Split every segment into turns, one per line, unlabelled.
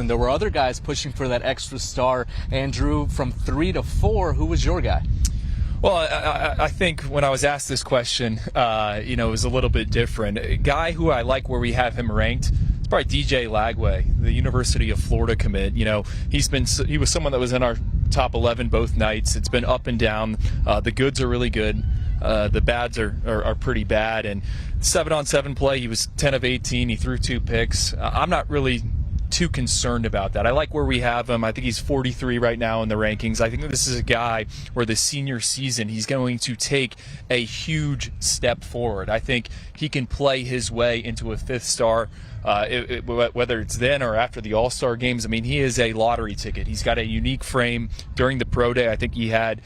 there were other guys pushing for that extra star. Andrew, from 3 to 4, who was your guy?
Well, I think when I was asked this question, it was a little bit different. A guy who I like where we have him ranked, it's probably DJ Lagway, the University of Florida commit. He was someone that was in our top 11 both nights. It's been up and down. The goods are really good. The bads are pretty bad. And 7-on-7 play, he was 10 of 18. He threw 2 picks. I'm not really too concerned about that. I like where we have him. I think he's 43 right now in the rankings. I think this is a guy where the senior season he's going to take a huge step forward. I think he can play his way into a 5th star, whether it's then or after the All-Star games. I mean, he is a lottery ticket. He's got a unique frame. During the pro day, I think he had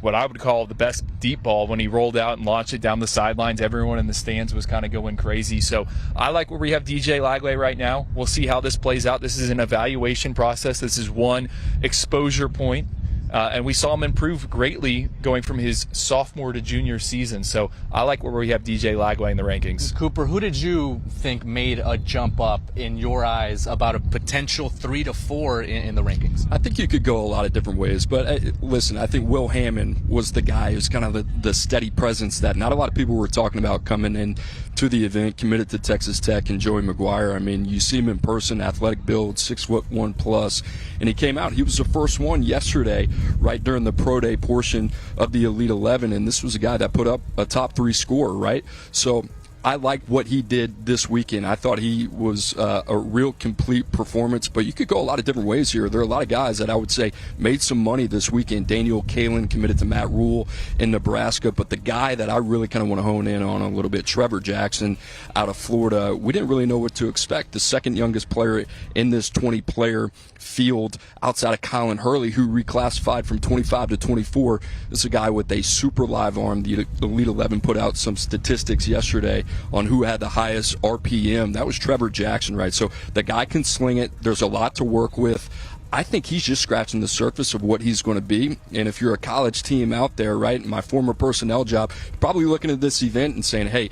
what I would call the best deep ball when he rolled out and launched it down the sidelines. Everyone in the stands was kind of going crazy. So I like where we have DJ Lagway right now. We'll see how this plays out. This is an evaluation process. This is one exposure point. And we saw him improve greatly going from his sophomore to junior season. So I like where we have DJ Lagway in the rankings.
Cooper, who did you think made a jump up in your eyes about a potential 3 to 4 in the rankings?
I think you could go a lot of different ways. But listen, I think Will Hammond was the guy who's kind of the steady presence that not a lot of people were talking about coming in to the event, committed to Texas Tech, and Joey McGuire. I mean, you see him in person, athletic build, 6'1" plus, and he came out. He was the first one yesterday, right during the pro day portion of the Elite 11, and this was a guy that put up a top 3 score, right? So I liked what he did this weekend. I thought he was a real complete performance, but you could go a lot of different ways here. There are a lot of guys that I would say made some money this weekend. Daniel COLIN committed to Matt Rule in Nebraska, but the guy that I really kind of want to hone in on a little bit, Trevor Jackson out of Florida. We didn't really know what to expect. The second youngest player in this 20-player field outside of COLIN HURLEY, who reclassified from 25 to 24. This is a guy with a super live arm. The Elite 11 put out some statistics yesterday on who had the highest RPM. That was Trevor Jackson, right? So the guy can sling it. There's a lot to work with. I think he's just scratching the surface of what he's going to be. And if you're a college team out there, right, my former personnel job, probably looking at this event and saying, hey,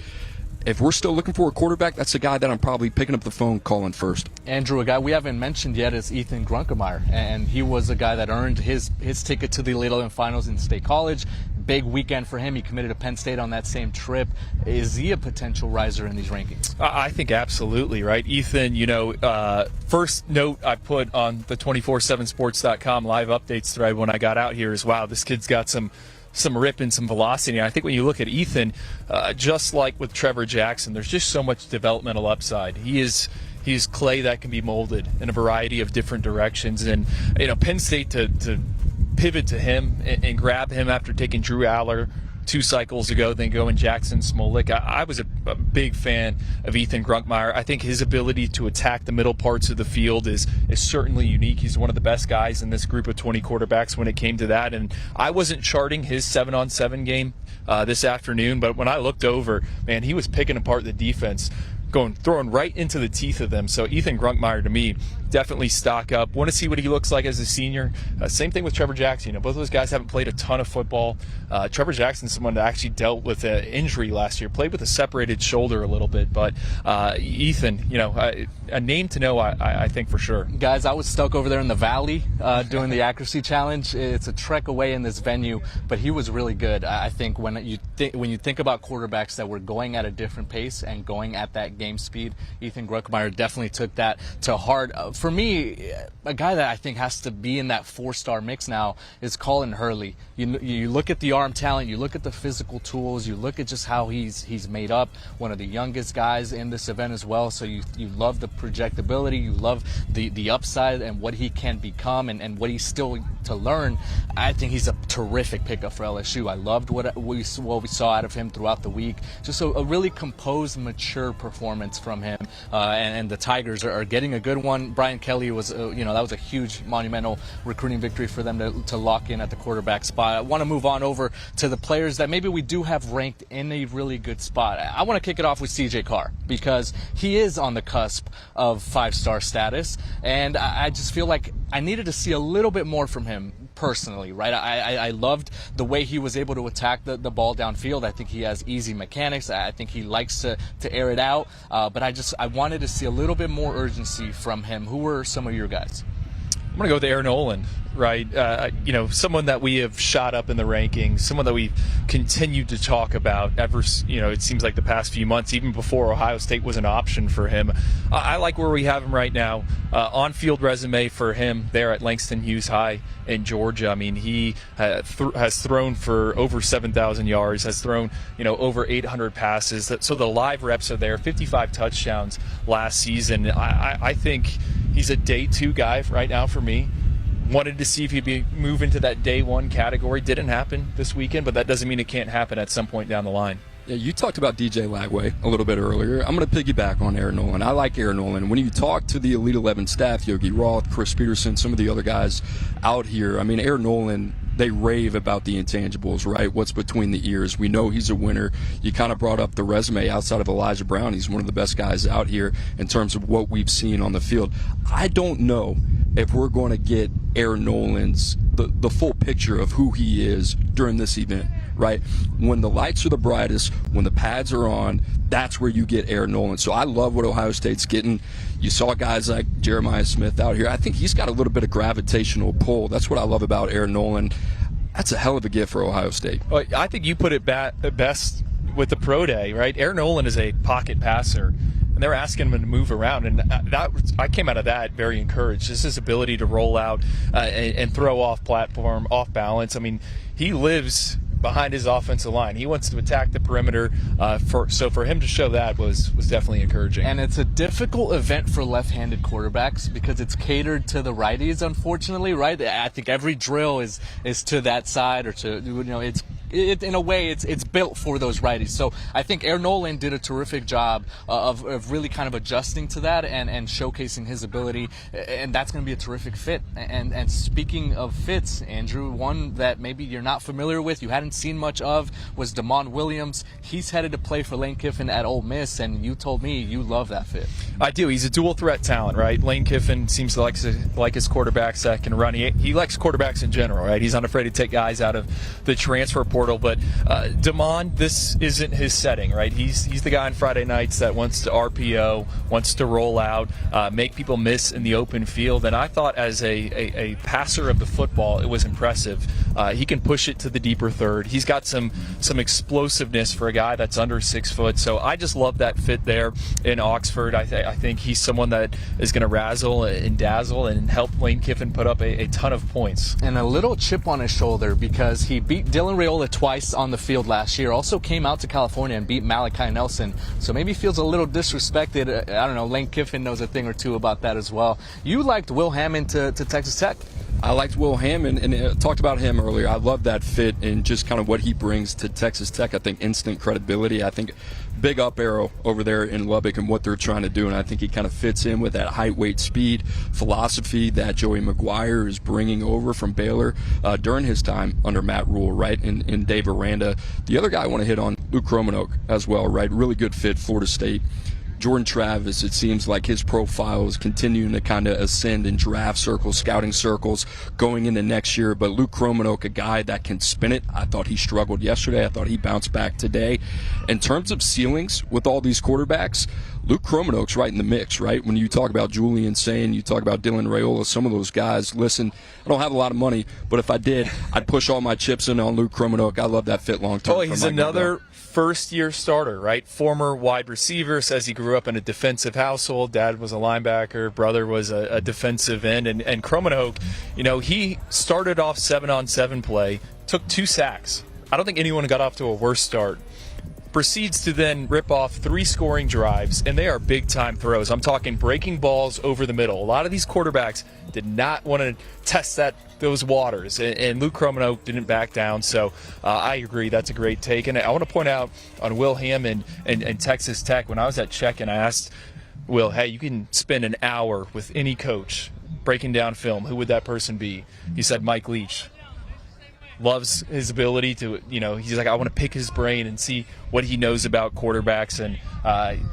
if we're still looking for a quarterback, that's a guy that I'm probably picking up the phone calling first.
Andrew, a guy we haven't mentioned yet is Ethan Grunkemeyer, and he was a guy that earned his ticket to the Elite 11 Finals in State College. Big weekend for him. He committed to Penn State on that same trip. Is he a potential riser in these rankings?
I think absolutely, right? Ethan, first note I put on the 247sports.com live updates thread when I got out here is, wow, this kid's got some rip and some velocity. And I think when you look at Ethan, just like with Trevor Jackson, there's just so much developmental upside. He's clay that can be molded in a variety of different directions. And Penn State to pivot to him and grab him after taking Drew Aller 2 cycles ago, then going Jackson Smolik. I was a big fan of Ethan Grunkemeyer. I think his ability to attack the middle parts of the field is certainly unique. He's one of the best guys in this group of 20 quarterbacks when it came to that. And I wasn't charting his 7-on-7 game this afternoon, but when I looked over, man, he was picking apart the defense, throwing right into the teeth of them. So Ethan Grunkemeyer, to me, definitely stock up. Want to see what he looks like as a senior. Same thing with Trevor Jackson. Both of those guys haven't played a ton of football. Trevor Jackson's someone that actually dealt with an injury last year, played with a separated shoulder a little bit. But Ethan, a name to know, I think for sure.
Guys, I was stuck over there in the valley doing the accuracy challenge. It's a trek away in this venue, but he was really good. I think when you think about quarterbacks that were going at a different pace and going at that game speed, Ethan Grunkemeyer definitely took that to heart. For me, a guy that I think has to be in that 4-star mix now is COLIN HURLEY. You look at the arm talent, you look at the physical tools, you look at just how he's made up. One of the youngest guys in this event as well. So you love the projectability, you love the upside and what he can become and what he's still to learn. I think he's a terrific pickup for LSU. I loved what we saw out of him throughout the week. Just a really composed, mature performance from him. And the Tigers are getting a good one. Brian Kelly was, that was a huge, monumental recruiting victory for them to lock in at the quarterback spot. I want to move on over to the players that maybe we do have ranked in a really good spot. I want to kick it off with CJ Carr because he is on the cusp of 5-star status, and I just feel like I needed to see a little bit more from him. personally, right? I loved the way he was able to attack the ball downfield. I think he has easy mechanics. I think he likes to air it out. But I wanted to see a little bit more urgency from him. Who were some of your guys?
I'm going to go with Aaron Nolan, right? Someone that we have shot up in the rankings, someone that we've continued to talk about ever, it seems like the past few months, even before Ohio State was an option for him. I like where we have him right now. On-field resume for him there at Langston Hughes High in Georgia. I mean, he has thrown for over 7,000 yards, has thrown, over 800 passes. So the live reps are there, 55 touchdowns last season. I think he's a day 2 guy right now for me. Wanted to see if he'd move into that day 1 category. Didn't happen this weekend, but that doesn't mean it can't happen at some point down the line.
Yeah, you talked about DJ Lagway a little bit earlier. I'm going to piggyback on Aaron Nolan. I like Aaron Nolan. When you talk to the Elite 11 staff, Yogi Roth, Chris Peterson, some of the other guys out here, I mean, Aaron Nolan, they rave about the intangibles, right? What's between the ears. We know he's a winner. You kind of brought up the resume outside of Elijah Brown. He's one of the best guys out here in terms of what we've seen on the field. I don't know if we're going to get Aaron Nolan's the full picture of who he is during this event, right? When the lights are the brightest, when the pads are on, that's where you get Aaron Nolan. So I love what Ohio State's getting. You saw guys like Jeremiah Smith out here. I think he's got a little bit of gravitational pull. That's what I love about Aaron Nolan. That's a hell of a gift for Ohio State.
Well, I think you put it best with the pro day, right? Aaron Nolan is a pocket passer, and they're asking him to move around, and I came out of that very encouraged. Just his ability to roll out and throw off platform, off balance. I mean, he lives behind his offensive line. He wants to attack the perimeter. So for him to show that was definitely encouraging.
And it's a difficult event for left-handed quarterbacks because it's catered to the righties, unfortunately, right? I think every drill is to that side, or to, in a way, it's built for those righties. So I think Aaron Nolan did a terrific job of really kind of adjusting to that and showcasing his ability, and that's going to be a terrific fit. And speaking of fits, Andrew, one that maybe you're not familiar with, you hadn't seen much of, was Damon Williams. He's headed to play for Lane Kiffin at Ole Miss, and you told me you love that fit.
I do. He's a dual threat talent, right? Lane Kiffin seems to like his quarterbacks that can run. He likes quarterbacks in general, right? He's unafraid to take guys out of the transfer portal. But Damon, this isn't his setting, right? He's the guy on Friday nights that wants to RPO, wants to roll out, make people miss in the open field. And I thought as a passer of the football, it was impressive. He can push it to the deeper third. He's got some explosiveness for a guy that's under 6 foot. So I just love that fit there in Oxford. I think he's someone that is going to razzle and dazzle and help Lane Kiffin put up a ton of points.
And a little chip on his shoulder because he beat Dylan Raiola twice on the field last year. Also came out to California and beat Malachi Nelson. So maybe feels a little disrespected. I don't know. Lane Kiffin knows a thing or two about that as well. You liked Will Hammond to Texas Tech.
I liked Will Hammond and talked about him earlier. I love that fit and just kind of what he brings to Texas Tech. I think instant credibility. I think big up arrow over there in Lubbock and what they're trying to do, and I think he kind of fits in with that height, weight, speed philosophy that Joey McGuire is bringing over from Baylor during his time under Matt Rule, right, and Dave Aranda. The other guy I want to hit on, Luke Kromenhoek as well, right, really good fit, Florida State. Jordan Travis, it seems like his profile is continuing to kind of ascend in draft circles, scouting circles, going into next year. But Luke Kromenhoek, a guy that can spin it. I thought he struggled yesterday. I thought he bounced back today. In terms of ceilings with all these quarterbacks, Luke Kromenhoek's right in the mix, right? When you talk about Julian Sain, you talk about Dylan Raiola, some of those guys. Listen, I don't have a lot of money, but if I did, I'd push all my chips in on Luke Kromenhoek. I love that fit long term.
Oh, he's another first-year starter, right? Former wide receiver, says he grew up in a defensive household. Dad was a linebacker, brother was a defensive end, and Kromenhoek, he started off 7-on-7 play, took 2 sacks. I don't think anyone got off to a worse start. Proceeds to then rip off 3 scoring drives, and they are big-time throws. I'm talking breaking balls over the middle. A lot of these quarterbacks did not want to test those waters, and Luke Kromenhoek didn't back down. So I agree, that's a great take. And I want to point out on Will Hammond and Texas Tech, when I was at check-in, I asked Will, hey, you can spend an hour with any coach breaking down film. Who would that person be? He said Mike Leach. loves his ability to, he's like, I want to pick his brain and see what he knows about quarterbacks. And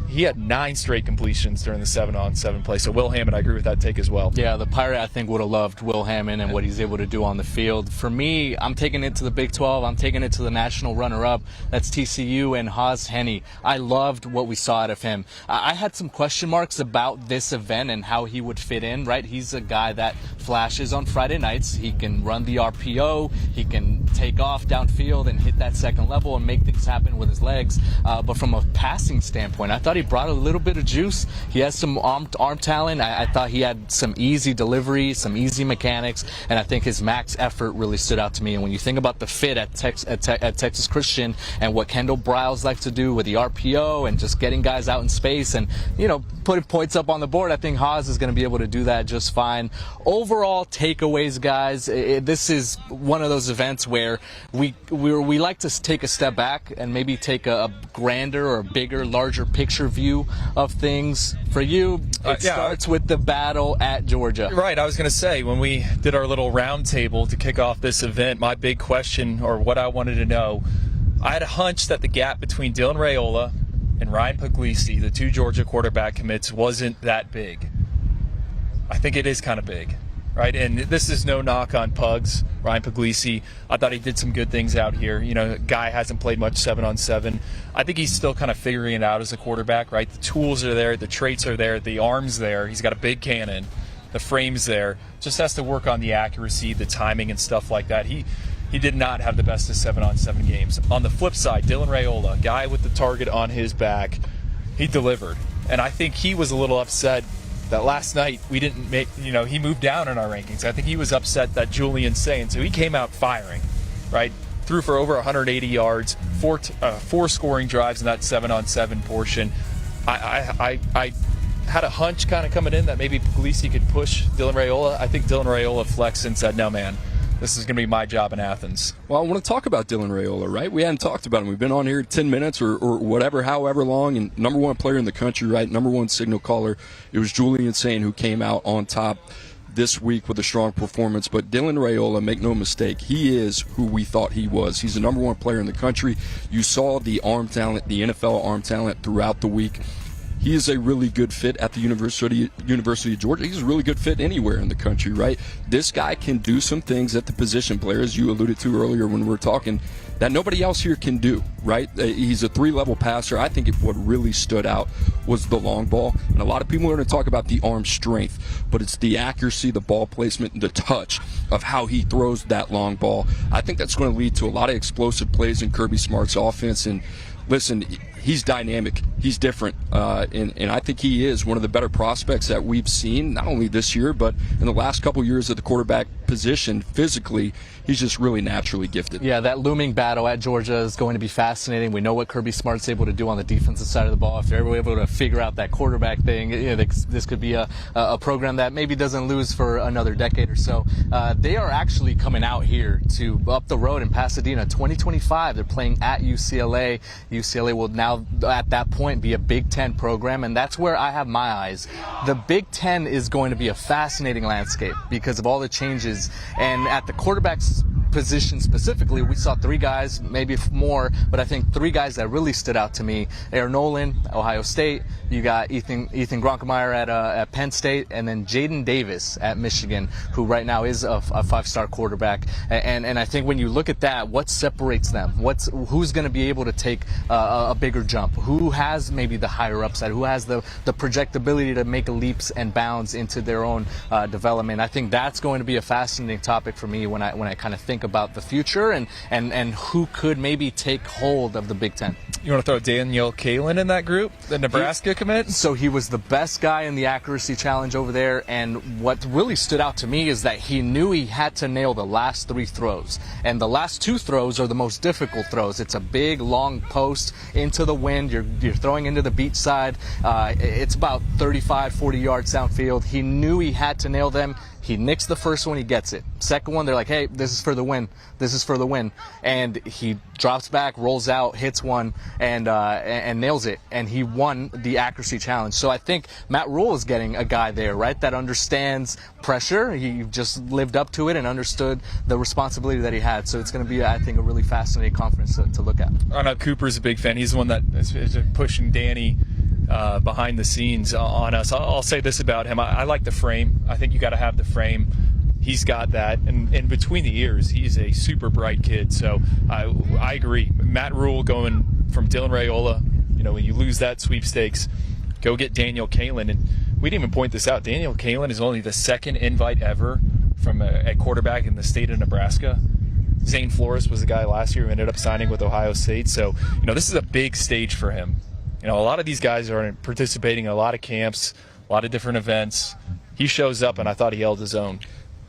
he had 9 straight completions during the 7-on-7 play. So Will Hammond, I agree with that take as well.
Yeah, the Pirate, I think, would have loved Will Hammond and what he's able to do on the field. For me, I'm taking it to the Big 12. I'm taking it to the national runner-up. That's TCU and Haas Henne. I loved what we saw out of him. I had some question marks about this event and how he would fit in, right? He's a guy that flashes on Friday nights. He can run the RPO. He can take off downfield and hit that second level and make things happen with his legs. But from a passing standpoint, I thought he brought a little bit of juice. He has some arm talent. I thought he had some easy delivery, some easy mechanics, and I think his max effort really stood out to me. And when you think about the fit at Texas Christian and what Kendall Briles likes to do with the RPO and just getting guys out in space and, putting points up on the board, I think Haas is going to be able to do that just fine. Overall takeaways, guys, this is one of those events where we like to take a step back and maybe take a grander or bigger, larger picture view of things. For you, it starts with the battle at Georgia.
Right. I was going to say, when we did our little round table to kick off this event, my big question, or what I wanted to know, I had a hunch that the gap between Dylan Raiola and Ryan Puglisi, the 2 Georgia quarterback commits, wasn't that big. I think it is kind of big, right? And this is no knock on Pugs, Ryan Puglisi. I thought he did some good things out here. Guy hasn't played much 7-on-7. I think he's still kind of figuring it out as a quarterback, right? The tools are there, the traits are there, the arm's there. He's got a big cannon, the frame's there. Just has to work on the accuracy, the timing, and stuff like that. He did not have the best of 7-on-7 games. On the flip side, Dylan Raiola, guy with the target on his back, he delivered. And I think he was a little upset that last night we didn't make, he moved down in our rankings. I think he was upset that Julian's saying, so he came out firing, right? Threw for over 180 yards, four scoring drives in that 7-on-7 portion. I had a hunch kind of coming in that maybe Puglisi could push Dylan Raiola. I think Dylan Raiola flexed and said, no, man, this is going to be my job in Athens.
Well, I want to talk about Dylan Raiola, right? We hadn't talked about him. We've been on here 10 minutes or whatever, however long, and number 1 player in the country, right? Number 1 signal caller. It was Julian Sain who came out on top this week with a strong performance. But Dylan Raiola, make no mistake, he is who we thought he was. He's the number 1 player in the country. You saw the arm talent, the NFL arm talent throughout the week. He is a really good fit at the University of Georgia. He's a really good fit anywhere in the country, right? This guy can do some things at the position player, as you alluded to earlier when we were talking, that nobody else here can do, right? He's a 3-level passer. I think what really stood out was the long ball. And a lot of people are going to talk about the arm strength, but it's the accuracy, the ball placement, and the touch of how he throws that long ball. I think that's going to lead to a lot of explosive plays in Kirby Smart's offense. And listen, he's dynamic. He's different. And I think he is one of the better prospects that we've seen, not only this year, but in the last couple years at the quarterback position. Physically, he's just really naturally gifted.
Yeah, that looming battle at Georgia is going to be fascinating. We know what Kirby Smart's able to do on the defensive side of the ball. If they're able to figure out that quarterback thing, this could be a program that maybe doesn't lose for another decade or so. They are actually coming out here to up the road in Pasadena, 2025. They're playing at UCLA. UCLA will now, at that point, be a Big Ten program, and that's where I have my eyes. The Big Ten is going to be a fascinating landscape because of all the changes, and at the quarterbacks position specifically, we saw 3 guys, maybe more, but I think 3 guys that really stood out to me. Aaron Nolan, Ohio State. You got Ethan Gronkemeyer at Penn State, and then Jaden Davis at Michigan, who right now is a 5-star quarterback. And I think when you look at that, what separates them? Who's going to be able to take a bigger jump? Who has maybe the higher upside? Who has the projectability to make leaps and bounds into their own development? I think that's going to be a fascinating topic for me when I kind of think about the future and who could maybe take hold of the Big Ten.
You want to throw Daniel Kalin in that group, the Nebraska commit?
So he was the best guy in the accuracy challenge over there, and what really stood out to me is that he knew he had to nail the last 3 throws, and the last 2 throws are the most difficult throws. It's a big, long post into the wind. You're throwing into the beach side. It's about 35, 40 yards downfield. He knew he had to nail them. He nicks the first one, he gets it. Second one, they're like, hey, this is for the win. win. This is for the win. And he drops back, rolls out, hits one, and nails it. And he won the accuracy challenge. So I think Matt Rule is getting a guy there, right, that understands pressure. He just lived up to it and understood the responsibility that he had. So it's going to be, I think, a really fascinating conference to look at.
I know Cooper's a big fan. He's the one that is pushing Danny behind the scenes on us. I'll say this about him. I like the frame. I think you got to have the frame. He's got that, and in between the ears, he's a super bright kid. So I agree. Matt Rule going from Dylan Raiola. You know, when you lose that sweepstakes, go get Daniel Kalin. And we didn't even point this out. Daniel Kalin is only the second invite ever from a quarterback in the state of Nebraska. Zane Flores was the guy last year who ended up signing with Ohio State. So, you know, this is a big stage for him. You know, a lot of these guys are participating in a lot of camps, a lot of different events. He shows up, and I thought he held his own.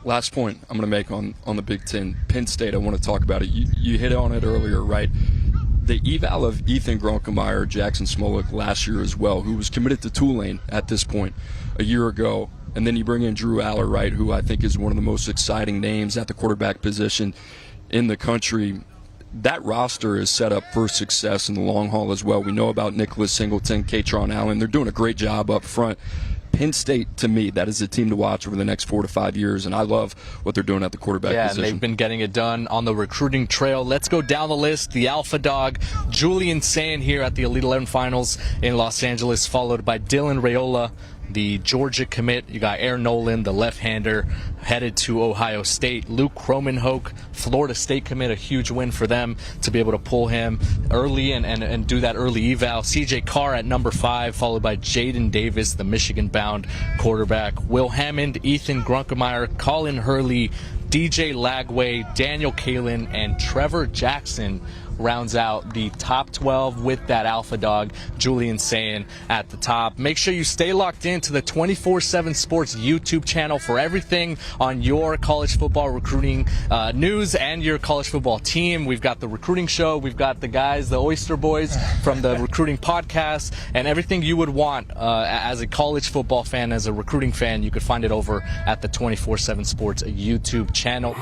Last point I'm going to make on the Big Ten. Penn State, I want to talk about it. You hit on it earlier, right? The eval of Ethan Grunkemeyer, Jackson Smolik last year as well, who was committed to Tulane at this point a year ago. And then you bring in Drew Aller, right, who I think is one of the most exciting names at the quarterback position in the country. That roster is set up for success in the long haul as well. We know about Nicholas Singleton, Katron Allen. They're doing a great job up front. Penn State, to me, that is a team to watch over the next 4 to 5 years, and I love what they're doing at the quarterback position.
Yeah, they've been getting it done on the recruiting trail. Let's go down the list. The alpha dog, Julian Sayin here at the Elite 11 Finals in Los Angeles, followed by Dylan Raiola, the Georgia commit. You got Aaron Nolan, the left-hander, headed to Ohio State. Luke Kromenhoek, Florida State commit, a huge win for them to be able to pull him early and do that early eval. CJ Carr at number 5, followed by Jaden Davis, the Michigan-bound quarterback. Will Hammond, Ethan Grunkemeyer, Colin Hurley, DJ Lagway, Daniel Kalin, and Trevor Jackson rounds out the top 12 with that alpha dog, Julian Sayin, at the top. Make sure you stay locked into the 24/7 Sports YouTube channel for everything on your college football recruiting news and your college football team. We've got the recruiting show. We've got the guys, the Oyster Boys from the recruiting podcast, and everything you would want as a college football fan, as a recruiting fan. You could find it over at the 24/7 Sports YouTube channel.